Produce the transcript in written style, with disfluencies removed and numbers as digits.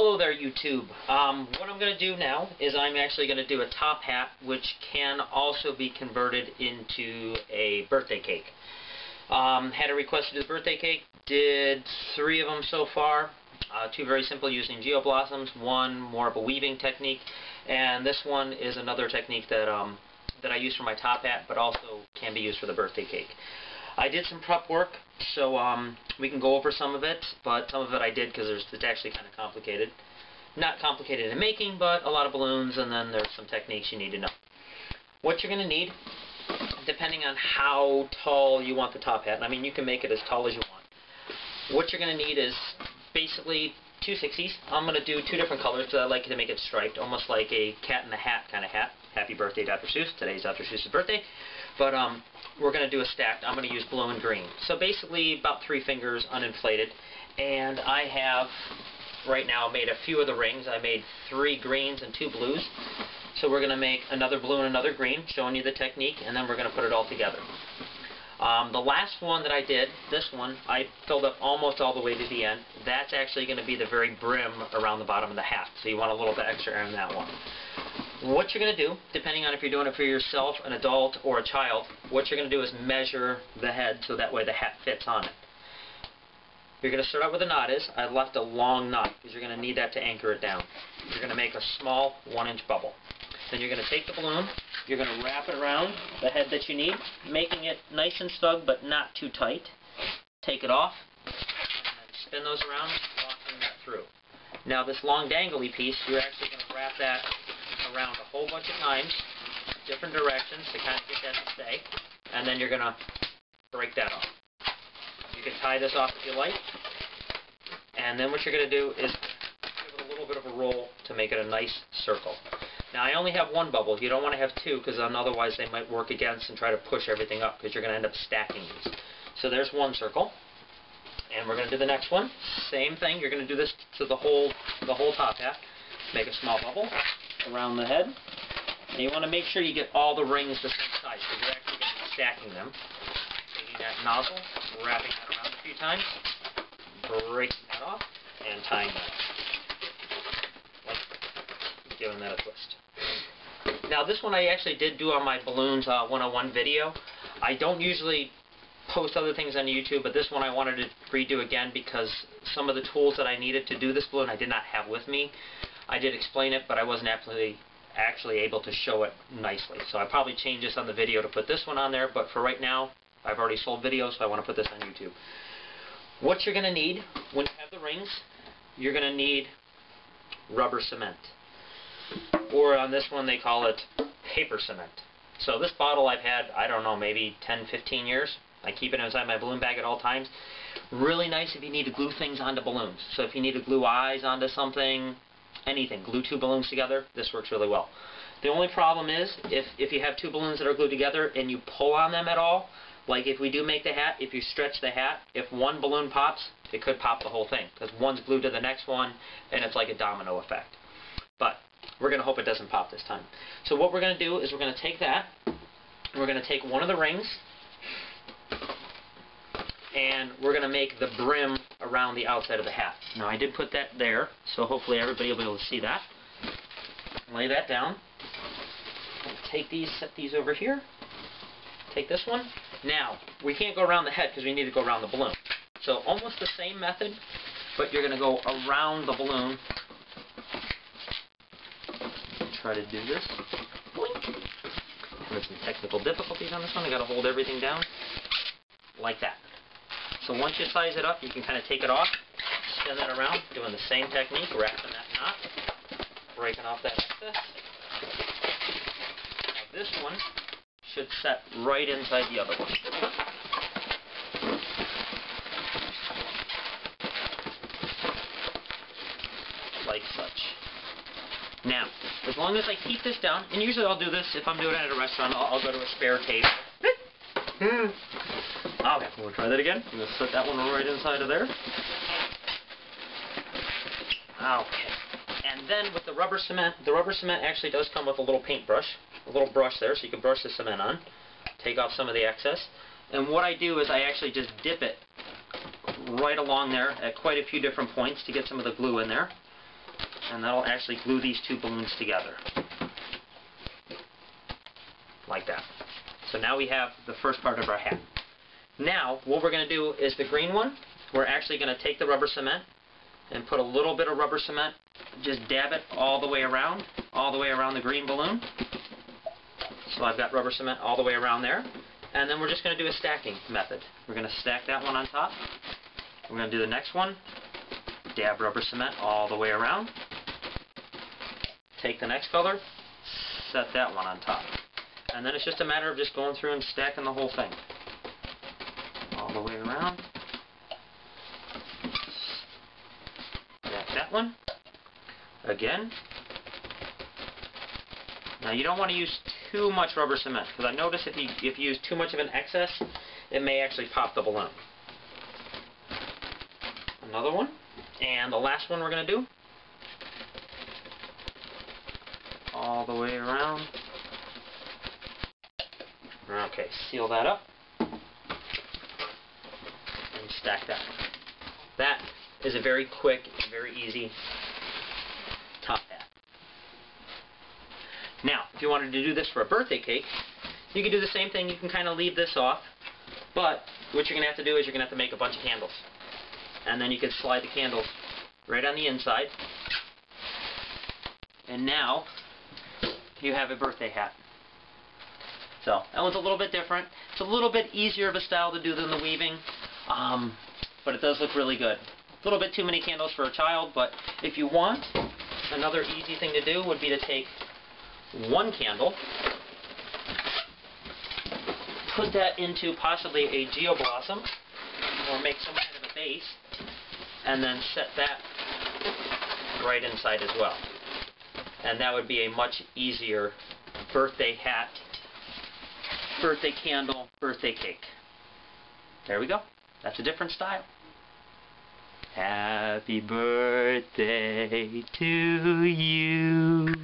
Hello there, YouTube. What I'm going to do now is I'm actually going to do a top hat, which can also be converted into a birthday cake. Had a request to do the birthday cake, did 3 of them so far. 2 very simple using geoblossoms, 1 more of a weaving technique, and this one is another technique that I use for my top hat, but also can be used for the birthday cake. I did some prep work, so we can go over some of it, but some of it I did because it's actually kind of complicated. Not complicated in making, but a lot of balloons, and then there's some techniques you need to know. What you're going to need, depending on how tall you want the top hat, and I mean you can make it as tall as you want. What you're going to need is basically 2 60s. I'm going to do 2 different colors because I like to make it striped, almost like a cat in the hat kind of hat. Happy birthday, Dr. Seuss. Today's Dr. Seuss's birthday. But we're going to do a stacked. I'm going to use blue and green. So basically about 3 fingers uninflated. And I have right now made a few of the rings. I made 3 greens and 2 blues. So we're going to make another blue and another green, showing you the technique, and then we're going to put it all together. The last one that I did, this one, I filled up almost all the way to the end. That's actually going to be the very brim around the bottom of the hat. So you want a little bit extra air in that one. What you're going to do, depending on if you're doing it for yourself, an adult, or a child, what you're going to do is measure the head so that way the hat fits on it. You're going to start out with a knot is. I left a long knot because you're going to need that to anchor it down. You're going to make a small 1-inch bubble. Then you're going to take the balloon, you're going to wrap it around the head that you need, making it nice and snug but not too tight. Take it off, and then spin those around, locking that through. Now this long dangly piece, you're actually going to wrap that around a whole bunch of times, different directions to kind of get that to stay, and then you're going to break that off. You can tie this off if you like, and then what you're going to do is give it a little bit of a roll to make it a nice circle. Now I only have 1 bubble. You don't want to have 2 because then otherwise they might work against and try to push everything up because you're going to end up stacking these. So there's 1 circle, and we're going to do the next one. Same thing. You're going to do this to the whole top hat. Make a small bubble around the head, and you want to make sure you get all the rings the same size because you're actually going to be stacking them. Taking that nozzle, wrapping that around a few times, breaking that off, and tying that up. Giving that a twist. Now this one I actually did do on my Balloons 101 video. I don't usually post other things on YouTube, but this one I wanted to redo again because some of the tools that I needed to do this balloon I did not have with me. I did explain it, but I wasn't actually able to show it nicely. So I probably changed this on the video to put this one on there, but for right now I've already sold videos, so I want to put this on YouTube. What you're going to need when you have the rings, you're going to need rubber cement. Or on this one they call it paper cement. So this bottle I've had, I don't know, maybe 10-15 years. I keep it inside my balloon bag at all times. Really nice if you need to glue things onto balloons. So if you need to glue eyes onto something, anything, glue 2 balloons together, this works really well. The only problem is if you have 2 balloons that are glued together and you pull on them at all, like if we do make the hat, if you stretch the hat, if 1 balloon pops, it could pop the whole thing because one's glued to the next one and it's like a domino effect. But we're going to hope it doesn't pop this time. So what we're going to do is we're going to take that, we're going to take one of the rings, and we're going to make the brim around the outside of the hat. Now I did put that there, so hopefully everybody will be able to see that. Lay that down. Take these, set these over here. Take this one. Now, we can't go around the head because we need to go around the balloon. So almost the same method, but you're going to go around the balloon. Try to do this. Having some technical difficulties on this one. I got to hold everything down like that. So once you size it up, you can kind of take it off, spin that around, doing the same technique, wrapping that knot, breaking off that excess. Now this one should set right inside the other one. Like such. Now, as long as I keep this down, and usually I'll do this if I'm doing it at a restaurant, I'll go to a spare table. Okay, we'll try that again. I'm going to set that one right inside of there. Okay. And then with the rubber cement actually does come with a little paintbrush, a little brush there, so you can brush the cement on, take off some of the excess. And what I do is I actually just dip it right along there at quite a few different points to get some of the glue in there. and that'll actually glue these two balloons together. Like that. So now we have the first part of our hat. Now, what we're going to do is the green one, we're actually going to take the rubber cement and put a little bit of rubber cement, just dab it all the way around the green balloon. So I've got rubber cement all the way around there. And then we're just going to do a stacking method. We're going to stack that one on top. We're going to do the next one. Dab rubber cement all the way around. Take the next color. Set that one on top. And then it's just a matter of just going through and stacking the whole thing. All the way around. Stack that one. Again. Now you don't want to use too much rubber cement, because I notice if you use too much of an excess, it may actually pop the balloon. Another one, and the last one we're going to do, all the way around. Okay, seal that up, and stack that one. That is a very quick and very easy top hat. Now, if you wanted to do this for a birthday cake, you can do the same thing. You can kind of leave this off, but what you're going to have to do is you're going to have to make a bunch of candles. And then you can slide the candles right on the inside. And now, you have a birthday hat. So, that one's a little bit different. It's a little bit easier of a style to do than the weaving, but it does look really good. A little bit too many candles for a child, but if you want, another easy thing to do would be to take one candle, put that into possibly a geoblossom, or make some kind of a base, and then set that right inside as well. And that would be a much easier birthday hat, birthday candle, birthday cake. There we go. That's a different style. Happy birthday to you.